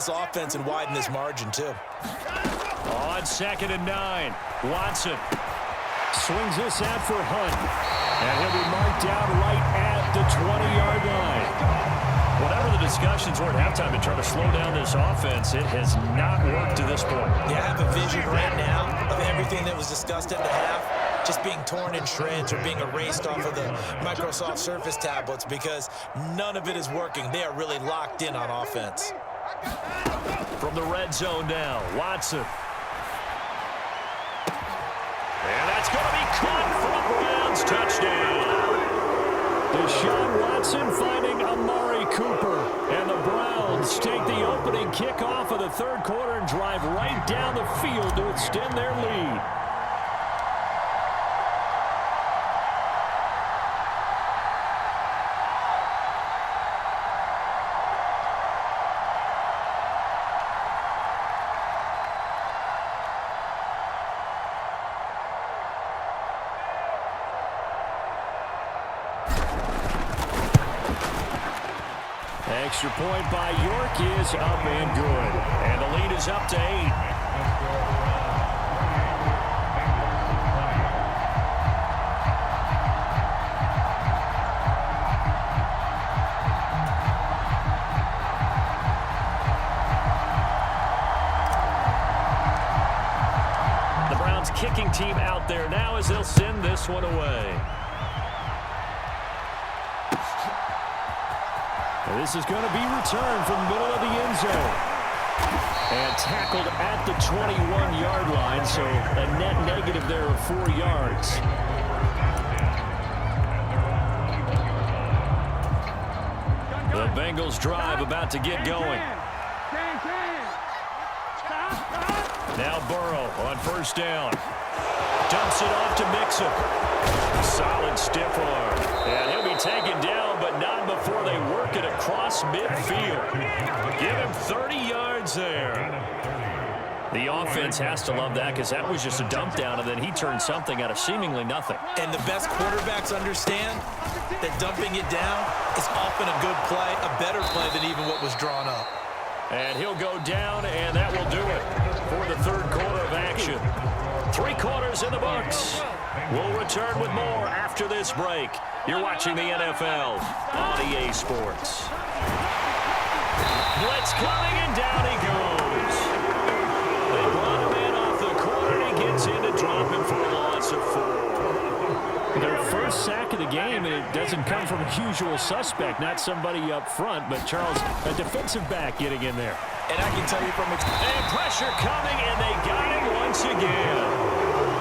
this offense and widen this margin, too. On 2nd and 9, Watson swings this out for Hunt. And he'll be marked down right at the 20-yard line. Whatever the discussions were at halftime to try to slow down this offense, it has not worked to this point. Yeah, I have a vision right now of everything that was discussed at the half just being torn in shreds or being erased off of the Microsoft Surface tablets because none of it is working. They are really locked in on offense. From the red zone now, Watson. And that's going to be caught for a Browns touchdown. Deshaun Watson finding Amari Cooper. And the Browns take the opening kickoff of the third quarter and drive right down the field to extend their lead. Extra point by York is up and good. And the lead is up to 8. The Browns kicking team out there now as they'll send this one away. This is going to be returned from the middle of the end zone. And tackled at the 21-yard line, so a net negative there of 4 yards. The Bengals drive about to get going. Now Burrow on first down. Dumps it off to Mixon. Solid stiff arm. And he'll be taken down, but not before they work it across midfield. Give him 30 yards there. The offense has to love that because that was just a dump down, and then he turned something out of seemingly nothing. And the best quarterbacks understand that dumping it down is often a good play, a better play than even what was drawn up. And he'll go down, and that will do it for the third quarter of action. 3 quarters in the books. We'll return with more after this break. You're watching the NFL on EA Sports. Blitz coming, and down he goes. They brought him in off the corner, and he gets in to drop him for a loss of 4. Their first sack of the game, and it doesn't come from a usual suspect, not somebody up front, but Charles, a defensive back getting in there. And I can tell you from experience. And pressure coming, and they got him once again.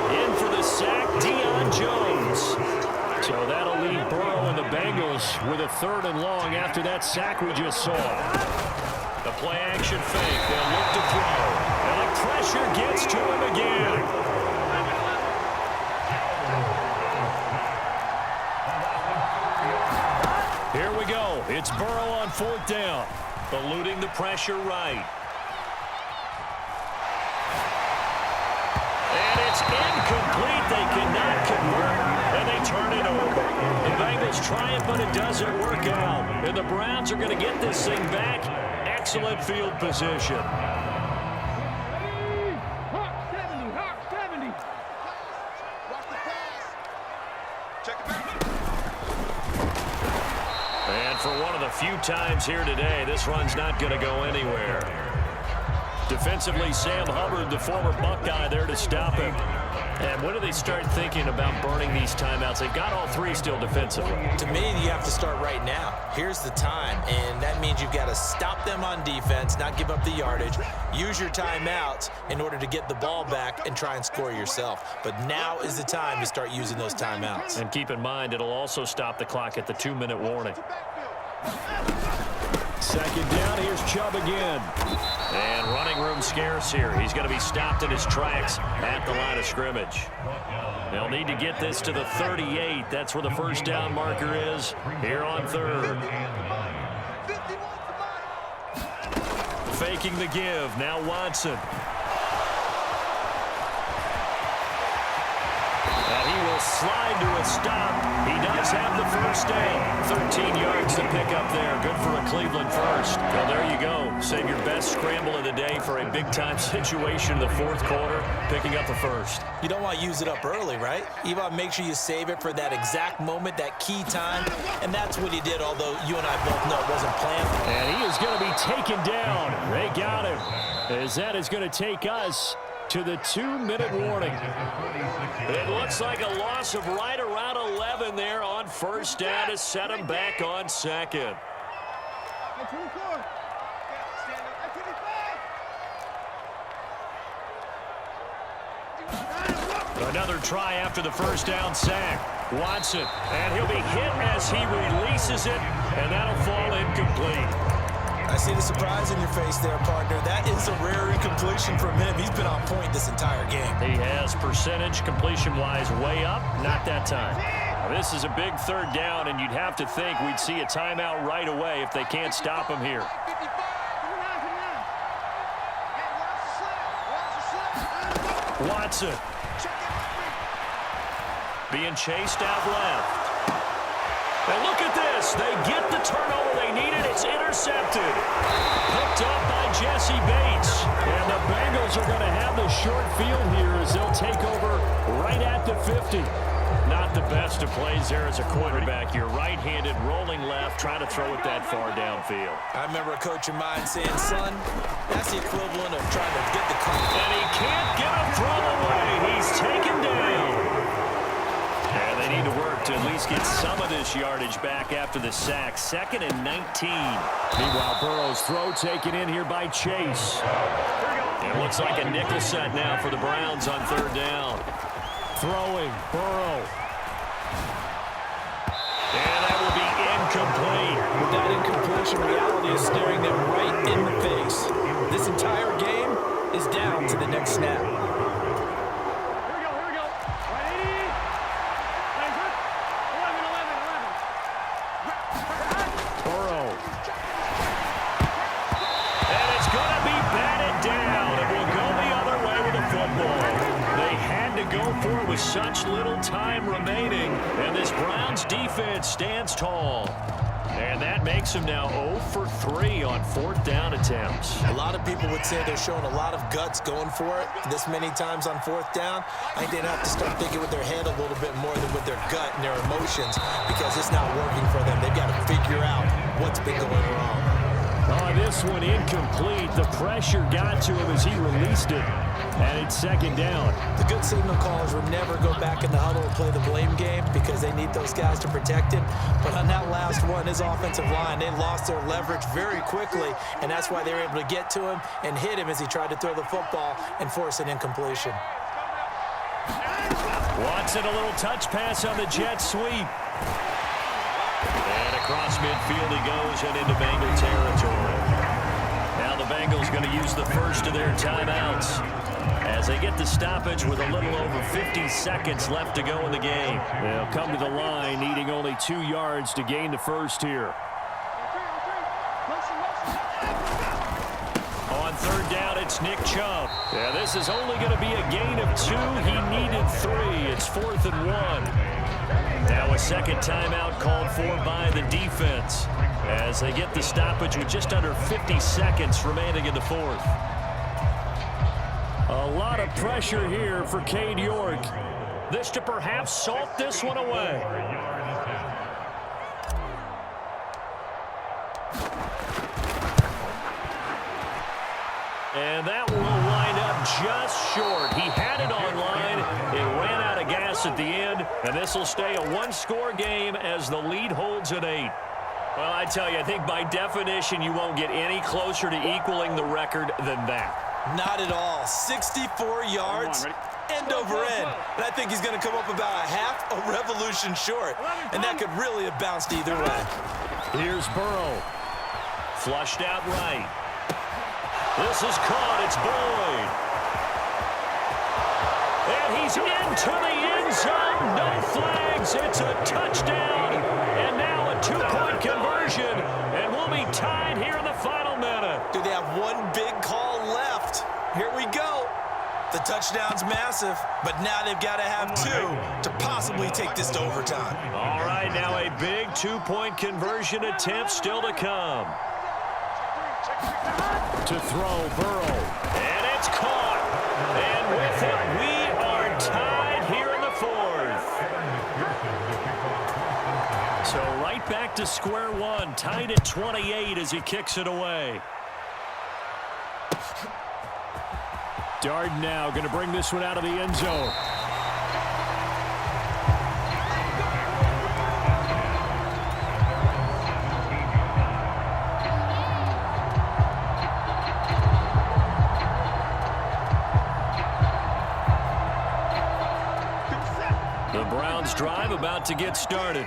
In for the sack, Deion Jones. So that'll leave Burrow and the Bengals with a 3rd and long after that sack we just saw. The play-action fake. They'll look to throw. And the pressure gets to him again. Here we go. It's Burrow on 4th down. Eluding the pressure right. And it's incomplete. They cannot convert, and they turn it over. The Bengals try it, but it doesn't work out. And the Browns are going to get this thing back. Excellent field position. And for one of the few times here today, this run's not going to go anywhere. Defensively, Sam Hubbard, the former Buckeye, there to stop him. And when do they start thinking about burning these timeouts? They've got all 3 still defensively. To me, you have to start right now. Here's the time, and that means you've got to stop them on defense, not give up the yardage, use your timeouts in order to get the ball back and try and score yourself. But now is the time to start using those timeouts. And keep in mind, it'll also stop the clock at the 2-minute warning. 2nd down, here's Chubb again. And running room scarce here. He's going to be stopped in his tracks at the line of scrimmage. They'll need to get this to the 38. That's where the first down marker is here on 3rd. Faking the give. Now Watson. And he will will slide to a stop. He does have the first down. 13 yards to pick up there. Good for a Cleveland first. Well, there you go. Save your best scramble of the day for a big-time situation in the fourth quarter, picking up the first. You don't want to use it up early, right? You want to make sure you save it for that exact moment, that key time, and that's what he did, although you and I both know it wasn't planned. And he is going to be taken down. They got him. As that is going to take us to the 2-minute warning. It looks like a loss of right around 11 there on first down to set him back on second. Another try after the first down sack. Watson, and he'll be hit as he releases it, and that'll fall incomplete. I see the surprise in your face there, partner. That is a rare incompletion from him. He's been on point this entire game. He has percentage completion-wise way up, not that time. Now, this is a big third down, and you'd have to think we'd see a timeout right away if they can't stop him here. Watson. Being chased out left. And look at this. They get the turnover they needed. It's intercepted. Picked up by Jesse Bates. And the Bengals are going to have the short field here as they'll take over right at the 50. Not the best of plays there as a quarterback. You're right-handed, rolling left, trying to throw it that far downfield. I remember a coach of mine saying, son, that's the equivalent of trying to get the call. And he can't get a throw away. He's taken down. And they need to work to at least get some of this yardage back after the sack. 2nd and 19. Meanwhile, Burrow's throw taken in here by Chase. It looks like a nickel set now for the Browns on third down. Throwing, Burrow. And that will be incomplete. With that incompletion, reality is staring them right in the face. This entire game is down to the next snap. With such little time remaining, and this Browns defense stands tall. And that makes them now 0 for 3 on fourth down attempts. A lot of people would say they're showing a lot of guts going for it this many times on fourth down. I think they'd have to start thinking with their head a little bit more than with their gut and their emotions because it's not working for them. They've got to figure out what's been going wrong. Oh, this one incomplete. The pressure got to him as he released it. And it's second down. The good signal callers would never go back in the huddle and play the blame game because they need those guys to protect him. But on that last one, his offensive line, they lost their leverage very quickly, and that's why they were able to get to him and hit him as he tried to throw the football and force an incompletion. Watson, a little touch pass on the jet sweep. And across midfield he goes and into Bengal territory. Now the Bengals going to use the first of their timeouts as they get the stoppage with a little over 50 seconds left to go in the game. They'll come to the line needing only 2 yards to gain the first here. On third down, it's Nick Chubb. Yeah, this is only going to be a gain of 2. He needed 3. It's 4th and 1. Now a second timeout called for by the defense as they get the stoppage with just under 50 seconds remaining in the fourth. A lot of pressure here for Cade York. This to perhaps salt this one away. And that will wind up just short. He had it on line. It ran out of gas at the end, and this will stay a one-score game as the lead holds at 8. Well, I tell you, I think by definition you won't get any closer to equaling the record than that. Not at all. 64 yards, end over end. And I think he's going to come up about a half a revolution short. And that could really have bounced either way. Here's Burrow. Flushed out right. This is caught. It's Boyd. And he's into the end zone. No flags. It's a touchdown. And now a 2-point conversion. And we'll be tied here in the final minute. Do they have one big call left? Here we go. The touchdown's massive, but now they've got to have 2 to possibly take this to overtime. All right, now a big 2-point conversion attempt still to come. To throw, Burrow. And it's caught. And with it, we are tied here in the 4th. So right back to square one, tied at 28 as he kicks it away. Darden now going to bring this one out of the end zone. The Browns drive about to get started.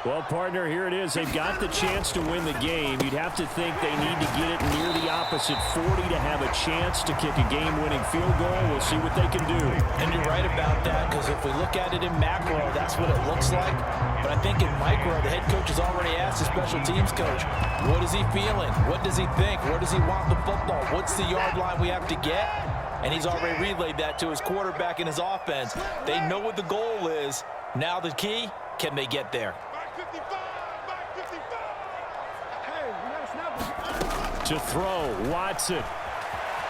Well, partner, here it is. They've got the chance to win the game. You'd have to think they need to get it near the opposite 40 to have a chance to kick a game-winning field goal. We'll see what they can do. And you're right about that, because if we look at it in macro, that's what it looks like. But I think in micro, the head coach has already asked the special teams coach, what is he feeling? What does he think? Where does he want the football? What's the yard line we have to get? And he's already relayed that to his quarterback and his offense. They know what the goal is. Now the key, can they get there? To throw, Watson.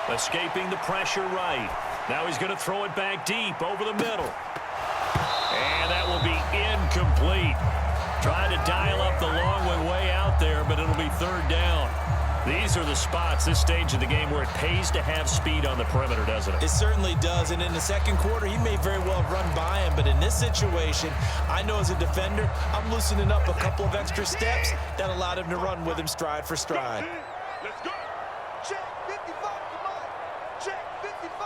Escaping the pressure right. Now he's going to throw it back deep over the middle. And that will be incomplete. Trying to dial up the long one way out there, but it'll be 3rd down. These are the spots, this stage of the game, where it pays to have speed on the perimeter, doesn't it? It certainly does, and in the second quarter, he may very well run by him, but in this situation, I know as a defender, I'm loosening up a couple of extra steps that allowed him to run with him stride for stride. Let's go. Check 55, come on. Check 55,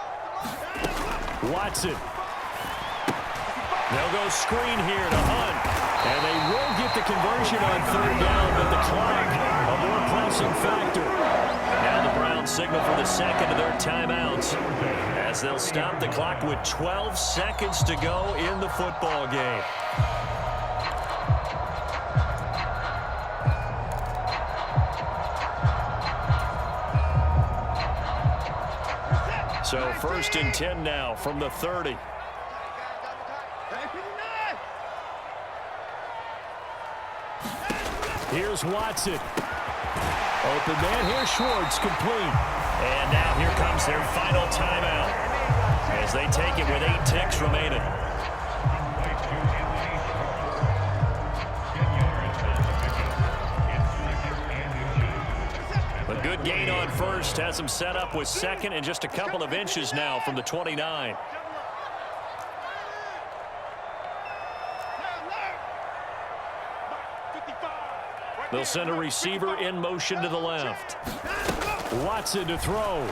come on. Watson. They'll go screen here to Hunt. And they will get the conversion on 3rd down, but the clock, a more pressing factor. Now the Browns signal for the second of their timeouts as they'll stop the clock with 12 seconds to go in the football game. So 1st and 10 now from the 30. Here's Watson. Open man here, Schwartz, complete. And now here comes their final timeout as they take it with 8 ticks remaining. A good gain on 1st has them set up with 2nd and just a couple of inches now from the 29. They'll send a receiver in motion to the left. Watson to throw.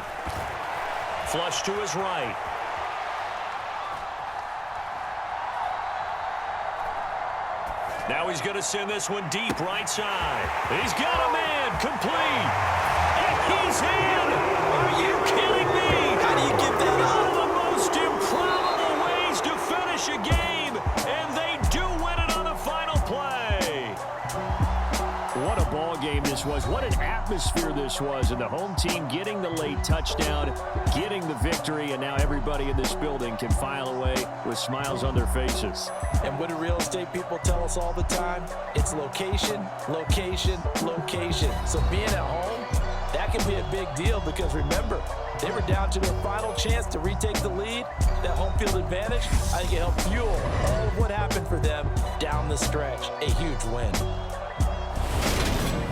Flush to his right. Now he's going to send this one deep right side. He's got a man complete. And he's in. Are you kidding me? How do you give that up? One of the most improbable ways to finish a game, and they do win it on the final play. What a ball game this was. What an atmosphere this was. And the home team getting the late touchdown, getting the victory, and now everybody in this building can file away with smiles on their faces. And what do real estate people tell us all the time? It's location, location, location. So being at home, that can be a big deal because remember, they were down to their final chance to retake the lead. That home field advantage, I think it helped fuel all of what happened for them down the stretch. A huge win.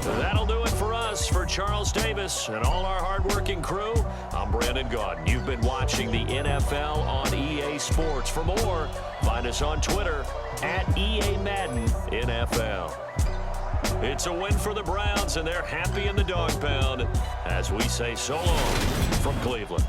That'll do it for us. For Charles Davis and all our hardworking crew, I'm Brandon Gaudin. You've been watching the NFL on EA Sports. For more, find us on Twitter at EA Madden NFL. It's a win for the Browns, and they're happy in the dog pound as we say so long from Cleveland.